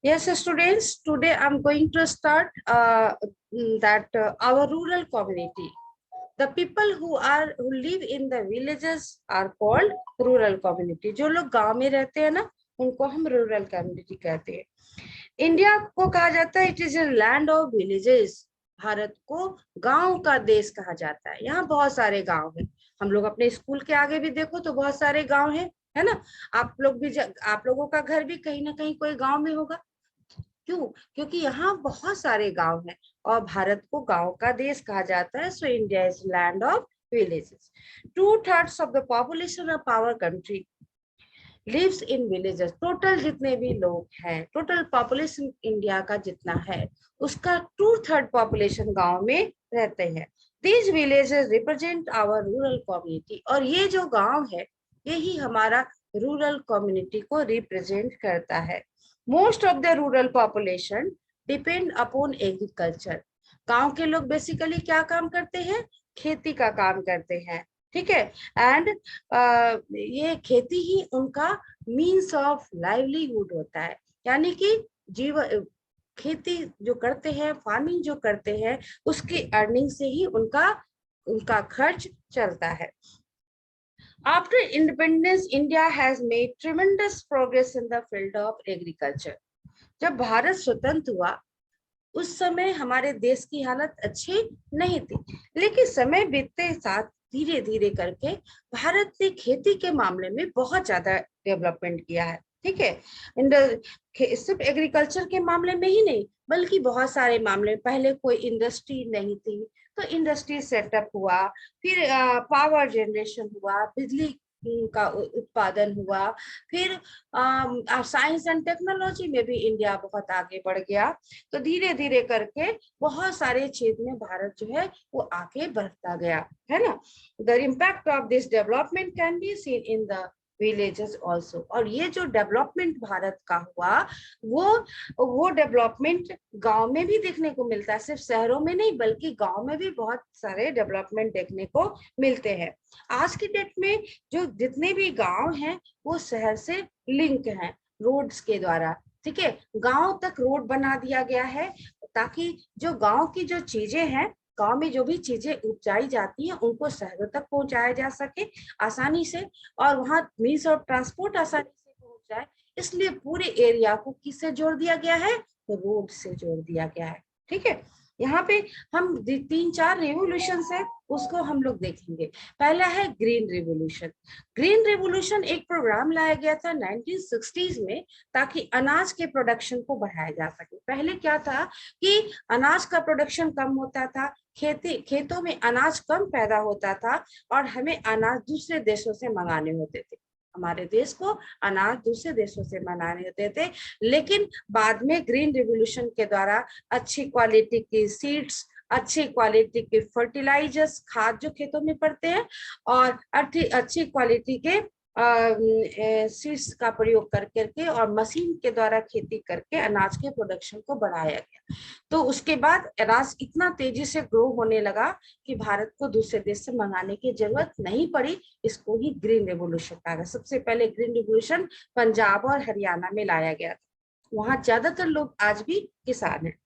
Yes, students, today I'm going to start that our rural community. The people who live in the villages are called rural community. जो लोग गांव में रहते हैं ना, उनको हम rural community कहते हैं. इंडिया को कहा जाता है it is a land of villages. Bharat को गांव का देश कहा जाता है. यहाँ बहुत सारे गांव हैं. हम लोग अपने स्कूल के आगे भी देखो तो बहुत सारे गांव हैं, है ना. आप लोगों का घर भी कहीं ना कहीं कोई गांव में होगा. क्यों? क्योंकि यहाँ बहुत सारे गांव हैं और भारत को गांव का देश कहा जाता है. So India is land of villages. 2/3 of the population of our country lives in villages. Total जितने भी लोग हैं, टोटल पॉपुलेशन इंडिया का जितना है, उसका 2/3 पॉपुलेशन गांव में रहते हैं. These villages represent our rural community. और ये जो गांव है, यही हमारा रूरल कम्युनिटी को रिप्रेजेंट करता है. Most of the rural population depend upon agriculture. गांव के लोग बेसिकली क्या काम करते हैं? खेती का काम करते हैं. ठीक है. एंड ये खेती ही उनका मीन्स ऑफ लाइवलीहुड होता है. यानी कि जीवन, खेती जो करते हैं, फार्मिंग जो करते हैं, उसकी अर्निंग से ही उनका खर्च चलता है. After independence, India has made tremendous progress in the field of agriculture. जब भारत स्वतंत्र हुआ, उस समय हमारे देश की हालत अच्छी नहीं थी, लेकिन समय बीतते साथ धीरे धीरे करके भारत ने खेती के मामले में बहुत ज्यादा डेवलपमेंट किया है. ठीक है. सिर्फ एग्रीकल्चर के मामले में ही नहीं, बल्कि बहुत सारे मामले. पहले कोई इंडस्ट्री नहीं थी, तो इंडस्ट्री सेटअप हुआ. फिर पावर जनरेशन हुआ, बिजली का उत्पादन हुआ. फिर साइंस एंड टेक्नोलॉजी में भी इंडिया बहुत आगे बढ़ गया. तो धीरे धीरे करके बहुत सारे क्षेत्र में भारत जो है वो आगे बढ़ता गया, है ना. The impact of this development can be seen in the villages also. और ये जो डेवलपमेंट भारत का हुआ, वो डेवलपमेंट गांव में भी देखने को मिलता है. सिर्फ शहरों में नहीं, बल्कि गांव में भी बहुत सारे डेवलपमेंट देखने को मिलते हैं. आज की डेट में जो जितने भी गांव हैं, वो शहर से लिंक हैं रोड्स के द्वारा. ठीक है. गांव तक रोड बना दिया गया है, ताकि जो गांव की जो चीजें हैं, गांव में जो भी चीजें उपजाई जाती हैं, उनको शहरों तक पहुंचाया जा सके आसानी से, और वहां मीन्स ऑफ ट्रांसपोर्ट आसानी से पहुंच जाए. इसलिए पूरे एरिया को किससे जोड़ दिया गया है? तो रोड से जोड़ दिया गया है. ठीक है. यहाँ पे हम 3-4 रेवोल्यूशन है, उसको हम लोग देखेंगे. पहला है ग्रीन रेवोल्यूशन. ग्रीन रेवोल्यूशन एक प्रोग्राम लाया गया था 1960s में, ताकि अनाज के प्रोडक्शन को बढ़ाया जा सके. पहले क्या था कि अनाज का प्रोडक्शन कम होता था, खेतों में अनाज कम पैदा होता था, और हमें अनाज दूसरे देशों से मंगाने होते थे. हमारे देश को अनाज दूसरे देशों से मंगाने होते थे. लेकिन बाद में ग्रीन रिवॉल्यूशन के द्वारा अच्छी क्वालिटी की सीड्स, अच्छी क्वालिटी के फर्टिलाइजर्स, खाद जो खेतों में पड़ते हैं, और अच्छी क्वालिटी के सीड्स का प्रयोग करके और मशीन के द्वारा खेती करके अनाज के प्रोडक्शन को बढ़ाया गया. तो उसके बाद अनाज इतना तेजी से ग्रो होने लगा कि भारत को दूसरे देश से मंगाने की जरूरत नहीं पड़ी. इसको ही ग्रीन रेवोल्यूशन कहा गया. सबसे पहले ग्रीन रेवोल्यूशन पंजाब और हरियाणा में लाया गया था. वहां ज्यादातर लोग आज भी किसान हैं.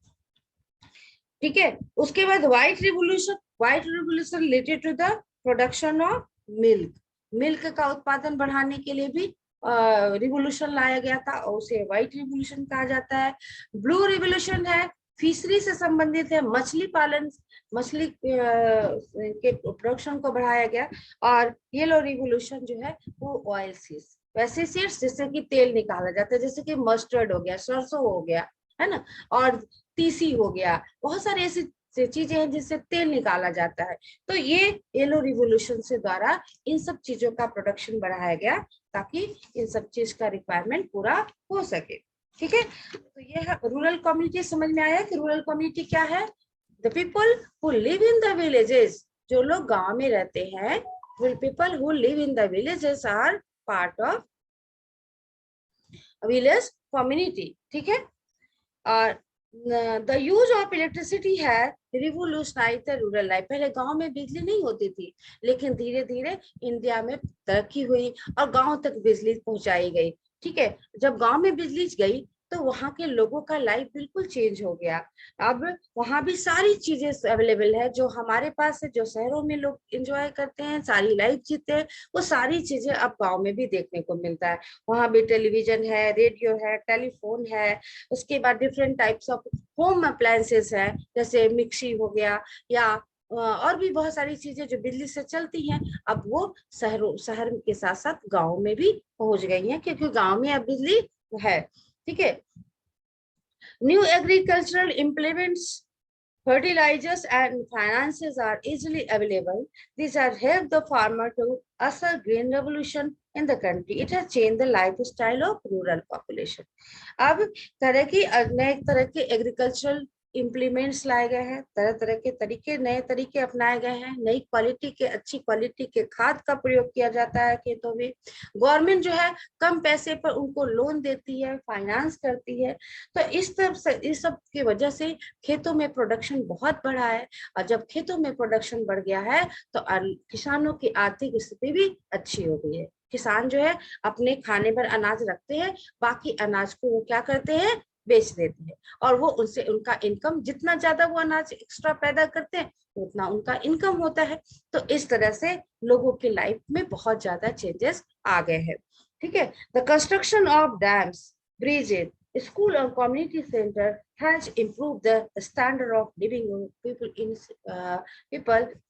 ठीक है. उसके बाद white revolution related to the production of milk. Milk का उत्पादन बढ़ाने के लिए भी रिवोल्यूशन लाया गया था, और उसे व्हाइट रिवोल्यूशन कहा जाता है. ब्लू रिवोल्यूशन है, फिशरी से संबंधित है. मछली पालन, मछली के प्रोडक्शन को बढ़ाया गया. और येलो रिवोल्यूशन जो है वो ऑयल सीड्स, वैसे सीड्स जिससे कि तेल निकाला जाता है, जैसे कि मस्टर्ड हो गया, सरसों हो गया, है ना, और तीसी हो गया. बहुत सारी ऐसी चीजें हैं जिससे तेल निकाला जाता है. तो ये येलो रिवोल्यूशन से द्वारा इन सब चीजों का प्रोडक्शन बढ़ाया गया, ताकि इन सब चीज का रिक्वायरमेंट पूरा हो सके. ठीक है. तो ये है रूरल कम्युनिटी. समझ में आया कि रूरल कम्युनिटी क्या है? The people who live in the villages. जो लोग गांव में रहते हैं, people who live in the villages are part of village community. ठीक है. और द यूज ऑफ इलेक्ट्रिसिटी है रिवोल्यूशनाइज द रूरल लाइफ. पहले गांव में बिजली नहीं होती थी, लेकिन धीरे धीरे इंडिया में तरक्की हुई और गांव तक बिजली पहुंचाई गई. ठीक है. जब गांव में बिजली गई, तो वहाँ के लोगों का लाइफ बिल्कुल चेंज हो गया। अब वहाँ भी सारी चीजें अवेलेबल है जो हमारे पास है, जो शहरों में लोग एंजॉय करते हैं, सारी लाइफ जीते हैं, वो सारी चीजें अब गाँव में भी देखने को मिलता है। वहाँ भी टेलीविजन है, रेडियो है, टेलीफोन है, उसके बाद different types of home appliances है, जैसे मिक्सी हो गया, या और भी बहुत सारी चीजें जो बिजली से चलती हैं, अब वो शहर के साथ साथ गांव में भी पहुंच गई हैं, क्योंकि गांव में अब बिजली है। ठीक है। New agricultural implements, fertilizers and finances are easily available. These are help the farmer to usher green revolution in the country. It has changed the lifestyle of rural population. अब नए तरह के एग्रीकल्चरल इम्प्लीमेंट्स लाए गए हैं, तरह तरह के तरीके, नए तरीके अपनाए गए हैं, नई क्वालिटी के, अच्छी क्वालिटी के खाद का प्रयोग किया जाता है खेतों में। गवर्नमेंट जो है कम पैसे पर उनको लोन देती है, फाइनेंस करती है। तो इस सब की वजह से खेतों में प्रोडक्शन बहुत बढ़ा है, और जब खेतों में प्रोडक्शन बढ़ गया है तो किसानों की आर्थिक स्थिति भी अच्छी हो गई है। किसान जो है अपने खाने पर अनाज रखते हैं, बाकी अनाज को वो क्या करते हैं, बेच देते हैं, और वो उनसे उनका इनकम, जितना ज्यादा वो अनाज एक्स्ट्रा पैदा करते हैं उतना उनका इनकम होता है। तो इस तरह से लोगों की लाइफ में बहुत ज्यादा चेंजेस आ गए हैं। ठीक है। The construction of dams, bridges, school or community center has improved the standard of living of people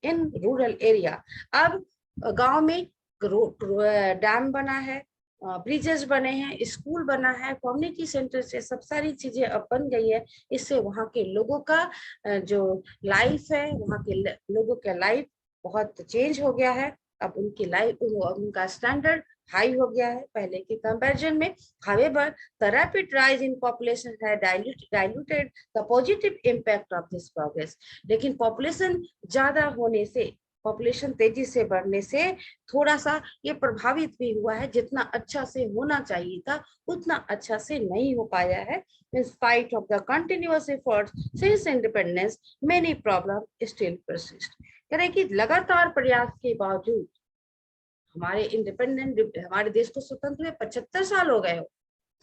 in rural area. अब गांव में डैम बना है, ब्रिजेस बने हैं, स्कूल बना है, कम्युनिटी सेंटर से सब सारी चीजें अब बन गई है। इससे वहाँ के लोगों का जो लाइफ है, वहाँ के लोगों का लाइफ बहुत चेंज हो गया है। अब उनकी लाइफ, उनका स्टैंडर्ड हाई हो गया है पहले के कंपैरिजन में। However, the rapid rise in population has diluted the positive impact of this progress. लेकिन पॉपुलेशन ज्यादा होने से, पॉपुलेशन तेजी से बढ़ने से थोड़ा सा ये प्रभावित भी हुआ है। जितना अच्छा से होना चाहिए था उतना अच्छा से नहीं हो पाया है। In spite of the continuous efforts since independence, many problems still persist. कह रहे कि लगातार प्रयास के बावजूद, हमारे देश को स्वतंत्र हुए 75 साल हो गए हो,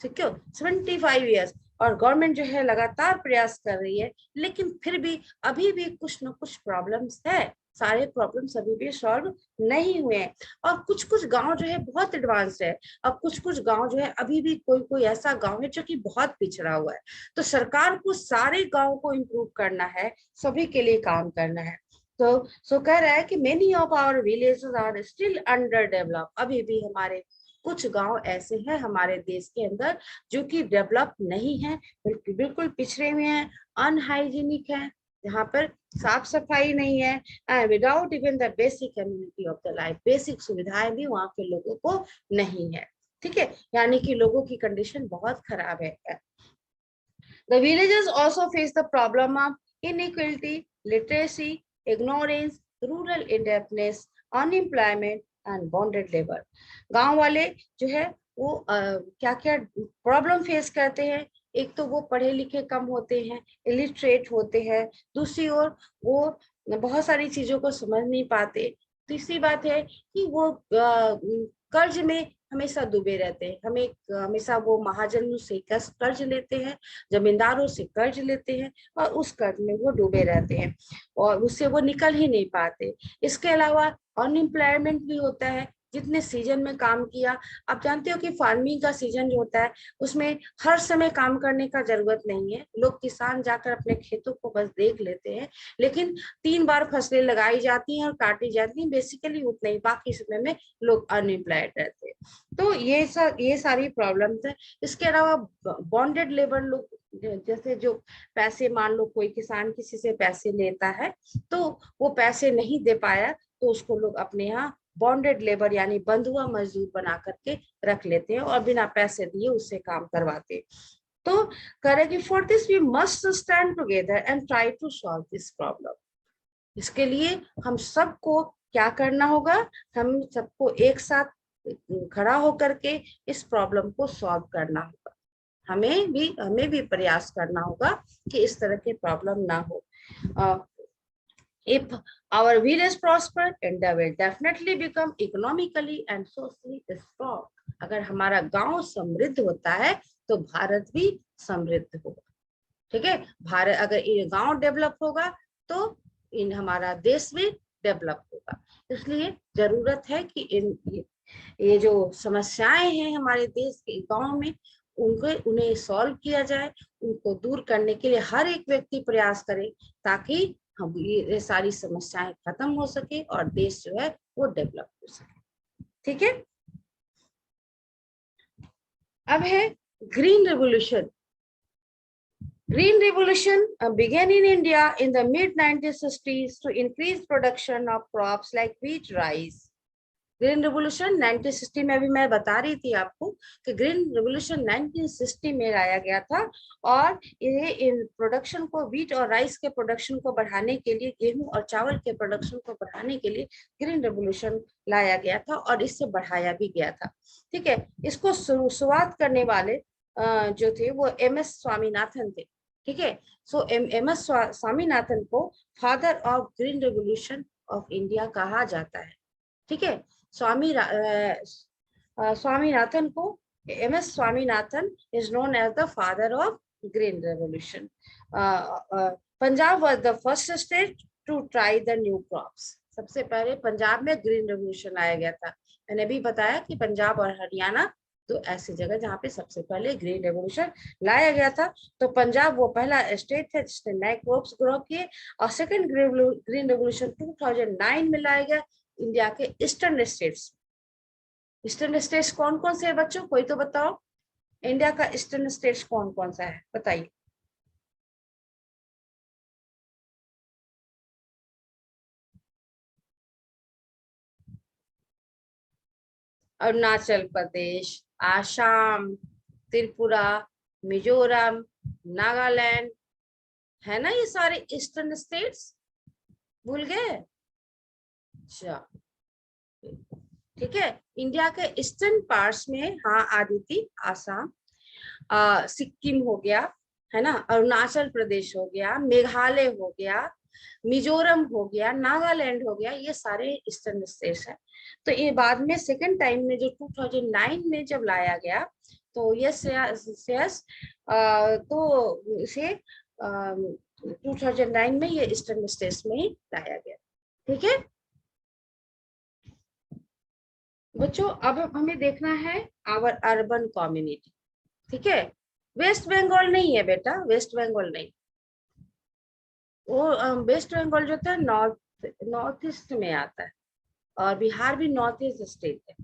सिक्योर 75 ईयर्स, और गवर्नमेंट जो है लगातार प्रयास कर रही है, लेकिन फिर भी अभी भी कुछ न कुछ प्रॉब्लम्स है। सारे प्रॉब्लम्स अभी भी सॉल्व नहीं हुए हैं, और कुछ कुछ गांव जो है बहुत एडवांस्ड है, और कुछ कुछ गांव जो है अभी भी कोई कोई ऐसा गांव है जो कि बहुत पिछड़ा हुआ है। तो सरकार को सारे गांव को इम्प्रूव करना है, सभी के लिए काम करना है। तो कह रहा है कि many of our villages are still under develop. अभी भी हमारे कुछ गांव ऐसे हैं हमारे देश के अंदर जो कि डेवलप नहीं है, बिल्कुल पिछड़े हुए हैं, अनहाइजीनिक है, जहाँ पर साफ सफाई नहीं है, and without even the basic community of the life, basic सुविधाएं भी वहाँ के लोगों को नहीं है। ठीक है, यानी कि लोगों की कंडीशन बहुत खराब है। The villages also face the problem of inequality, literacy, ignorance, rural indebtedness, unemployment and bonded labor. गांव वाले जो है वो क्या क्या प्रॉब्लम फेस करते हैं। एक तो वो पढ़े लिखे कम होते हैं, इलिटरेट होते हैं, दूसरी ओर वो बहुत सारी चीजों को समझ नहीं पाते, तीसरी बात है कि वो कर्ज में हमेशा डूबे रहते हैं। हमेशा वो महाजनों से कर्ज लेते हैं, जमींदारों से कर्ज लेते हैं, और उस कर्ज में वो डूबे रहते हैं, और उससे वो निकल ही नहीं पाते। इसके अलावा अनएम्प्लॉयमेंट भी होता है। जितने सीजन में काम किया, आप जानते हो कि फार्मिंग का सीजन जो होता है उसमें हर समय काम करने का जरूरत नहीं है। लोग किसान जाकर अपने खेतों को बस देख लेते हैं, लेकिन 3 बार फसलें लगाई जाती हैं और काटी जाती हैं, बेसिकली उतना ही, बाकी समय में लोग अनएम्प्लॉयड रहते हैं। तो ये सारी प्रॉब्लम्स है। इसके अलावा बॉन्डेड लेबर लोग, जैसे जो पैसे, मान लो कोई किसान किसी से पैसे लेता है तो वो पैसे नहीं दे पाया तो उसको लोग अपने यहाँ बॉन्डेड लेबर यानी बंधुआ मजदूर बना करके रख लेते हैं और बिना पैसे दिए उससे काम करवाते हैं। तो करें for this we must stand together and try to solve this problem. इसके लिए हम सबको क्या करना होगा, हम सबको एक साथ खड़ा होकर के इस प्रॉब्लम को सॉल्व करना होगा। हमें भी प्रयास करना होगा कि इस तरह के प्रॉब्लम ना हो। If our village prosper, India will definitely become economically and socially strong. अगर हमारा गांव समृद्ध होता है तो भारत भी समृद्ध होगा। ठीक है, भारत अगर ये गांव डेवलप होगा तो इन हमारा देश भी डेवलप होगा। इसलिए जरूरत है कि ये जो समस्याएं हैं हमारे देश के गांव में उन्हें सॉल्व किया जाए, उनको दूर करने के लिए हर एक व्यक्ति प्रयास करे, ताकि हम ये सारी समस्याएं खत्म हो सके और देश जो है वो डेवलप हो सके। ठीक है, अब है green revolution. Green Revolution began in India in the mid-1960s to increase production of crops like wheat, rice. Green revolution 1960 में, अभी मैं बता रही थी आपको कि ग्रीन रेवोल्यूशन 1960 में लाया गया था और ये इन प्रोडक्शन को, व्हीट और राइस के प्रोडक्शन को बढ़ाने के लिए, गेहूं और चावल के प्रोडक्शन को बढ़ाने के लिए ग्रीन रेवोल्यूशन लाया गया था और इससे बढ़ाया भी गया था। ठीक है, इसको शुरुआत करने वाले जो थे वो MS स्वामीनाथन थे। ठीक है, सो MS स्वामीनाथन को father of green revolution of India कहा जाता है। ठीक है, स्वामीनाथन को, MS Swaminathan is known as the father of green revolution. Punjab was the first state to try the new crops. सबसे पहले पंजाब में ग्रीन रेवोल्यूशन लाया गया था। मैंने भी बताया कि पंजाब और हरियाणा तो ऐसी जगह जहाँ पे सबसे पहले ग्रीन रेवोल्यूशन लाया गया था। तो पंजाब वो पहला स्टेट है जिसने नए क्रॉप्स ग्रो किए। और सेकंड ग्रीन रेवोल्यूशन 2009 में लाया गया इंडिया के ईस्टर्न स्टेट्स। ईस्टर्न स्टेट्स कौन कौन से है बच्चों, कोई तो बताओ, इंडिया का ईस्टर्न स्टेट्स कौन कौन सा है, बताइए। अरुणाचल प्रदेश, आसाम, त्रिपुरा, मिजोरम, नागालैंड, है ना, ये सारे ईस्टर्न स्टेट्स। भूल गए? अच्छा, ठीक है, इंडिया के ईस्टर्न पार्ट्स में, हाँ आदिति, आसाम, सिक्किम हो गया, है ना, अरुणाचल प्रदेश हो गया, मेघालय हो गया, मिजोरम हो गया, नागालैंड हो गया, ये सारे ईस्टर्न स्टेट्स है। तो ये बाद में सेकंड टाइम में जो 2009 में जब लाया गया तो यस यस तो इसे 2009 में ये ईस्टर्न स्टेट्स में ही लाया गया। ठीक है बच्चों, अब हमें देखना है आवर अर्बन कम्युनिटी। ठीक है, वेस्ट बंगाल नहीं है बेटा, वेस्ट बंगाल नहीं, वो वेस्ट बंगाल जो था नॉर्थ ईस्ट में आता है और बिहार भी नॉर्थ ईस्ट स्टेट है।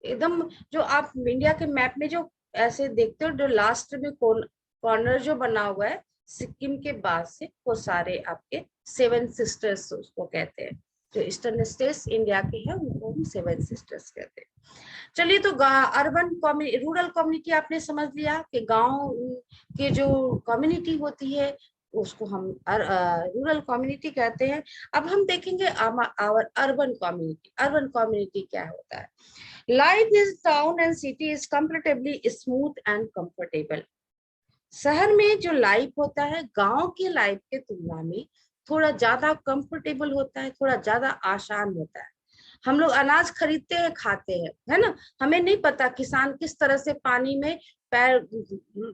एकदम जो आप इंडिया के मैप में जो ऐसे देखते हो, जो लास्ट में कॉर्नर जो बना हुआ है सिक्किम के बाद से, वो सारे आपके 7 सिस्टर्स उसको कहते हैं। जो ईस्टर्न स्टेट्स इंडिया के हैं उनको हम 7 सिस्टर्स कहते हैं। चलिए, तो अर्बन रूरल कम्युनिटी आपने समझ लिया कि गांव के जो कम्युनिटी होती है उसको हम रूरल कम्युनिटी कहते हैं। अब हम देखेंगे our urban community. Urban community क्या होता है? Life is town and city is comparatively smooth and comfortable. शहर में जो लाइफ होता है गांव की लाइफ के तुलना में थोड़ा ज्यादा कंफर्टेबल होता है, थोड़ा ज्यादा आसान होता है। हम लोग अनाज खरीदते हैं, खाते हैं, है ना, हमें नहीं पता किसान किस तरह से पानी में पैर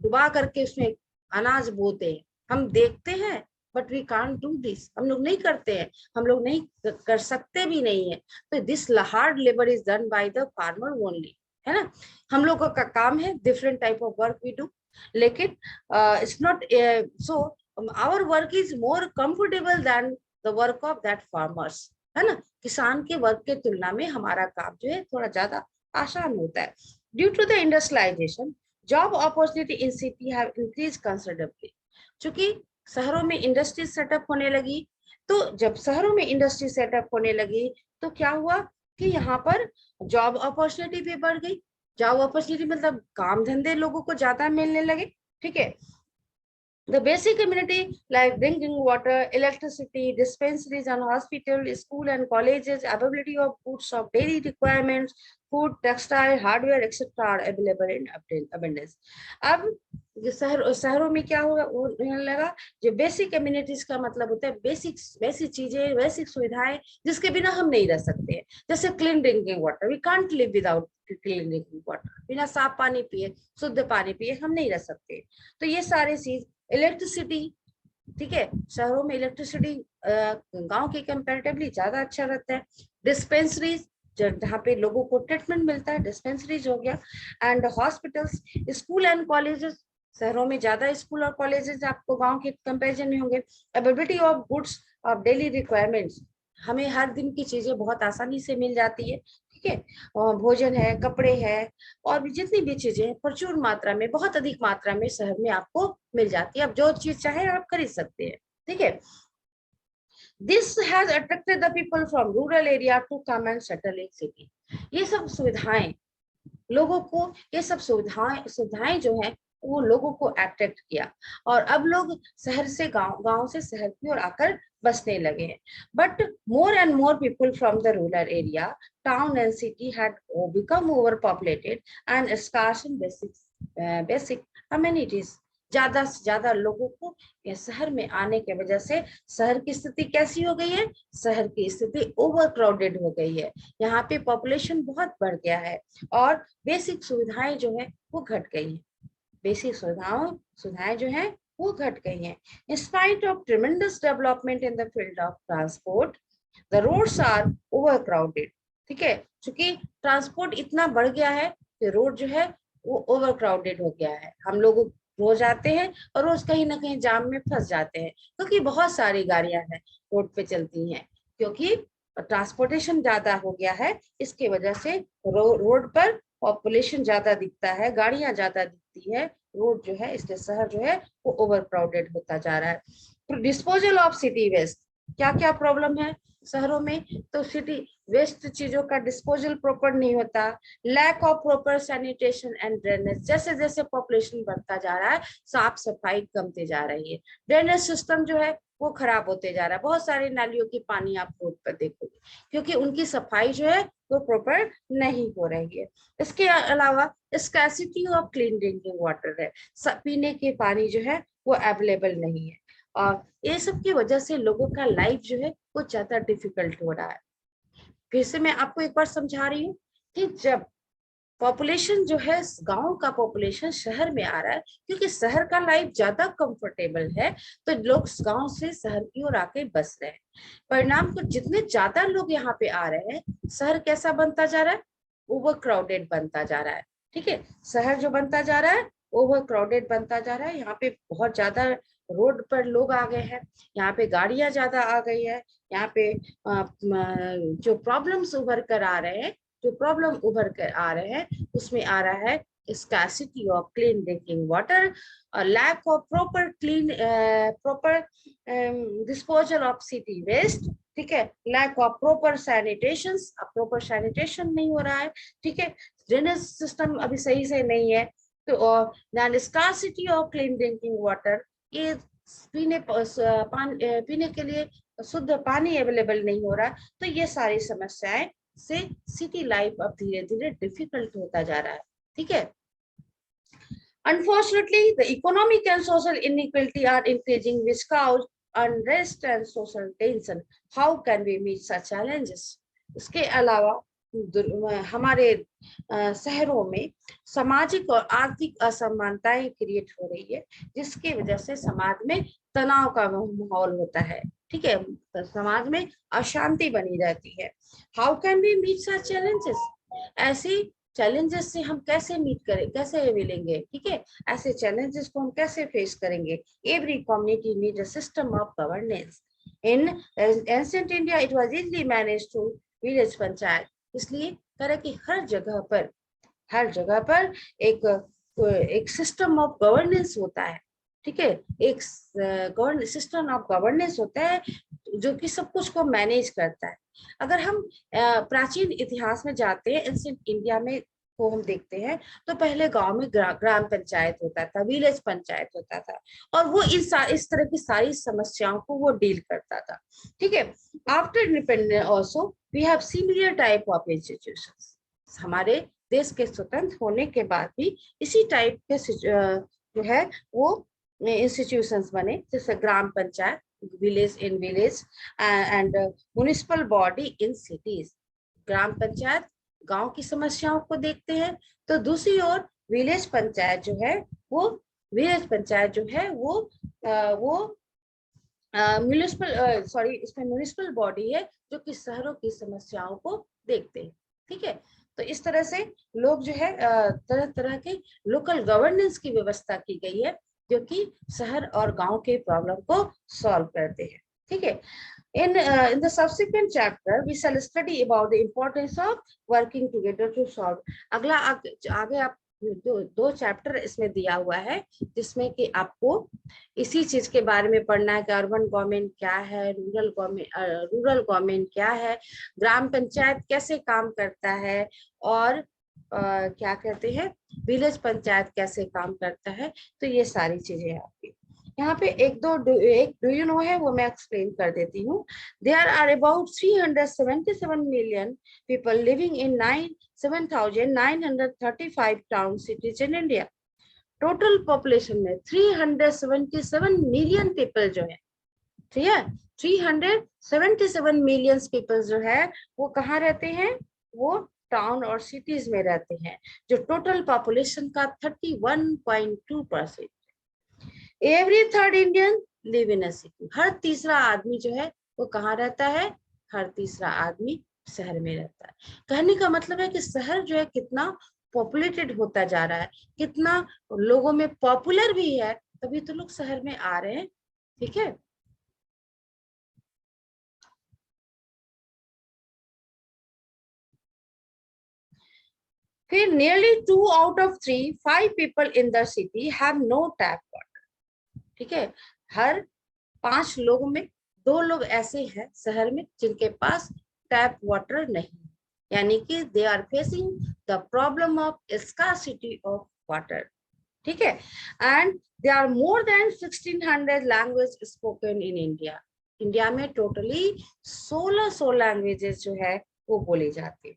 डुबा करके उसमें अनाज बोते हैं। हम देखते हैं but we can't do this, हम लोग नहीं करते हैं, हम लोग नहीं कर सकते भी नहीं है। तो this hard labour is done by the farmer only, है ना। हम लोगों का काम है different type of work we do, लेकिन it's not so our work is more comfortable than the work of that farmers, है ना। किसान के वर्क के तुलना में हमारा काम जो है थोड़ा ज्यादा आसान होता है। Due to the industrialisation job opportunity in city have increase considerably. चूंकि शहरों में इंडस्ट्री सेटअप होने लगी, तो जब शहरों में इंडस्ट्री सेटअप होने लगी तो क्या हुआ कि यहाँ पर जॉब अपॉर्चुनिटी भी बढ़ गई। जॉब अपॉर्चुनिटी मतलब काम धंधे लोगों को ज्यादा मिलने लगे। ठीक है, the basic community like drinking water, electricity, dispensaries and hospital, school and colleges, availability of goods of daily requirements, food, textile, hardware, etc. are available in abundance. अब शहरों में क्या होने लगा, जो बेसिक कम्युनिटीज का मतलब होता है बेसिक चीजें, बेसिक सुविधाएं जिसके बिना हम नहीं रह सकते हैं। जैसे clean drinking water, we can't live without clean drinking water, बिना साफ पानी पिए, शुद्ध पानी पिए हम नहीं रह सकते। तो ये सारे चीज, इलेक्ट्रिसिटी, ठीक है, शहरों में इलेक्ट्रिसिटी गांव के कंपैरेटिवली ज्यादा अच्छा रहता है। डिस्पेंसरीज, जहाँ पे लोगों को ट्रीटमेंट मिलता है, डिस्पेंसरीज हो गया। And hospitals, school and colleges, शहरों में ज्यादा स्कूल और कॉलेजेस आपको गांव के कंपैरिजन में होंगे। Availability of goods of daily requirements, हमें हर दिन की चीजें बहुत आसानी से मिल जाती है, ठीक है। और भोजन है, कपड़े हैं, और भी जितनी भी चीजें हैं प्रचुर मात्रा में, बहुत अधिक मात्रा में शहर में आपको मिल जाती है। अब जो चीज चाहे आप खरीद सकते हैं, ठीक है। This has attracted the people from rural area to come and settle in city. ये सब सुविधाएं लोगों को, ये सब सुविधाएं जो है वो लोगों को अट्रैक्ट किया, और अब लोग शहर से गांव से शहर की ओर आकर बसने लगे हैं। But more and more people from the rural area, town and city had become over populated and scarce in basic amenities. ज्यादा से ज्यादा लोगों को ये शहर में आने की वजह से शहर की स्थिति कैसी हो गई है? शहर की स्थिति ओवर क्राउडेड हो गई है। यहाँ पे पॉपुलेशन बहुत बढ़ गया है और बेसिक सुविधाएं जो है वो घट गई है। बेसिक सुविधाएं जो है वो घट गई हैं। In spite of tremendous development in the field of transport, the roads are overcrowded. ठीक है, क्योंकि ट्रांसपोर्ट इतना बढ़ गया है कि रोड जो है वो ओवर क्राउडेड हो गया है। हम लोग रोज आते हैं और रोज कहीं ना कहीं जाम में फंस जाते हैं, क्योंकि बहुत सारी गाड़ियां हैं रोड पे चलती हैं, क्योंकि ट्रांसपोर्टेशन ज्यादा हो गया है। इसकी वजह से रोड पर पॉपुलेशन ज्यादा दिखता है, गाड़ियां ज्यादा दिखती है, रोड जो है, इसलिए शहर जो है वो ओवर क्राउडेड होता जा रहा है। डिस्पोजल ऑफ सिटी वेस्ट, क्या क्या प्रॉब्लम है शहरों में? तो सिटी वेस्ट चीजों का डिस्पोजल प्रॉपर नहीं होता। Lack of proper sanitation and drainage, जैसे जैसे पॉपुलेशन बढ़ता जा रहा है साफ सफाई कमती जा रही है। ड्रेनेज सिस्टम जो है वो खराब होते जा रहा है। बहुत सारे नालियों की पानी आप रोड पर देखोगे, क्योंकि उनकी सफाई जो है वो प्रॉपर नहीं हो रही है। इसके अलावा scarcity of clean drinking water है, पीने के पानी जो है वो अवेलेबल नहीं है, और ये सब की वजह से लोगों का लाइफ जो है वो ज्यादा डिफिकल्ट हो रहा है। फिर से मैं आपको एक बार समझा रही हूँ कि जब पॉपुलेशन जो है, गांव का पॉपुलेशन शहर में आ रहा है, क्योंकि शहर का लाइफ ज्यादा कंफर्टेबल है, तो लोग गांव से शहर की ओर आके बस रहे हैं। परिणाम को जितने ज्यादा लोग यहाँ पे आ रहे हैं, शहर कैसा बनता जा रहा है? ओवर क्राउडेड बनता जा रहा है, ठीक है। शहर जो बनता जा रहा है ओवर क्राउडेड बनता जा रहा है। यहाँ पे बहुत ज्यादा रोड पर लोग आ गए हैं, यहाँ पे गाड़ियां ज्यादा आ गई है, यहाँ पे जो प्रॉब्लम्स उभर कर आ रहे हैं, जो प्रॉब्लम उभर कर आ रहे हैं उसमें आ रहा है scarcity of clean drinking water, a lack of proper disposal of city waste, ठीक है, लैक ऑफ प्रॉपर सैनिटेशन, अब प्रॉपर सैनिटेशन नहीं हो रहा है, ठीक है, ड्रेनेज सिस्टम अभी सही से नहीं है। तो scarcity of clean drinking water, ये पीने के लिए शुद्ध पानी अवेलेबल नहीं हो रहा, तो ये सारी समस्याएं से सिटी लाइफ अब धीरे धीरे डिफिकल्ट होता जा रहा है, ठीक है। Unfortunately, the economic and social inequality are increasing, which cause unrest and social tension. How can we meet such challenges? इसके अलावा हमारे शहरों में सामाजिक और आर्थिक असमानताएं क्रिएट हो रही है, जिसकी वजह से समाज में तनाव का माहौल होता है, ठीक है, तो समाज में अशांति बनी रहती है। How can we meet such challenges? ऐसी चैलेंजेस से हम कैसे मीट करें, कैसे मिलेंगे, ठीक है, ऐसे चैलेंजेस को हम कैसे फेस करेंगे? Every community need a system of governance. In ancient India it was easily managed through village panchayat. इसलिए तरह की हर जगह पर एक सिस्टम ऑफ गवर्नेंस होता है, ठीक है, एक सिस्टम ऑफ गवर्नेंस होता है जो कि सब कुछ को मैनेज करता है। अगर हम प्राचीन इतिहास में जाते हैं, एंशिएंट इंडिया में को हम देखते हैं, तो पहले गांव में ग्राम पंचायत होता था, विलेज पंचायत होता था, और वो इस तरह की सारी समस्याओं को वो डील करता था, ठीक है। After independence also we have similar type of institutions. हमारे देश के स्वतंत्र होने के बाद भी इसी टाइप के जो है वो इंस्टीट्यूशंस बने, जैसे ग्राम panchayat, village in village and municipal body in cities। ग्राम पंचायत गांव की समस्याओं को देखते हैं, तो दूसरी ओर विलेज पंचायत जो है वो वो इसमें म्यूनिसिपल बॉडी है जो कि शहरों की समस्याओं को देखते हैं। ठीक है, तो इस तरह से लोग जो है तरह तरह के लोकल गवर्नेंस की व्यवस्था की गई है जो कि शहर और गांव के प्रॉब्लम को सॉल्व करते हैं। ठीक है, in the subsequent chapter we shall study about the importance of working together to solve। अगला आगे आप दो चैप्टर इसमें दिया हुआ है जिसमें कि आपको इसी चीज के बारे में पढ़ना है कि अर्बन गवर्नमेंट क्या है, रूरल गवर्नमेंट क्या है, ग्राम पंचायत कैसे काम करता है, और क्या कहते हैं विलेज पंचायत कैसे काम करता है। तो ये सारी चीजें आपकी यहाँ पे एक डू यू नो है वो मैं एक्सप्लेन कर देती हूँ। There are about 377 million people living in 7,935 town cities in India. Total population में 377 मिलियन पीपल जो है, ठीक है, 377 मिलियन पीपल जो है वो कहाँ रहते हैं, वो टाउन और सिटीज में रहते हैं, जो टोटल पॉपुलेशन का 31.2%। Every third Indian live in a city. हर तीसरा आदमी जो है वो कहाँ रहता है, हर तीसरा आदमी शहर में रहता है। कहने का मतलब है कि शहर जो है कितना पॉपुलेटेड होता जा रहा है, कितना लोगों में पॉपुलर भी है, तभी तो लोग शहर में आ रहे हैं। ठीक है, फिर nearly 2 out of 3 5 people in the city have no tap water। ठीक है, हर 5 लोगों में 2 लोग ऐसे हैं शहर में जिनके पास टैप वाटर नहीं, यानी कि they are facing the problem of scarcity of water. ठीक है, and they are more than 1600 language spoken in India. India में टोटली 1600 लैंग्वेजेस जो है वो बोली जाती है,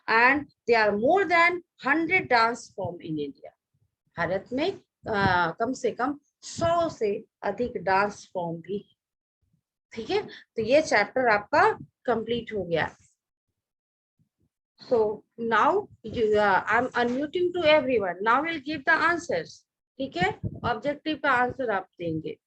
and they are more than 100 dance form in India. Bharat में कम से कम 100 से अधिक डांस फॉर्म भी। ठीक है, तो ये चैप्टर आपका कंप्लीट हो गया। So now I'm unmuting to everyone. Now we'll give the answers. ठीक है, ऑब्जेक्टिव का आंसर आप देंगे।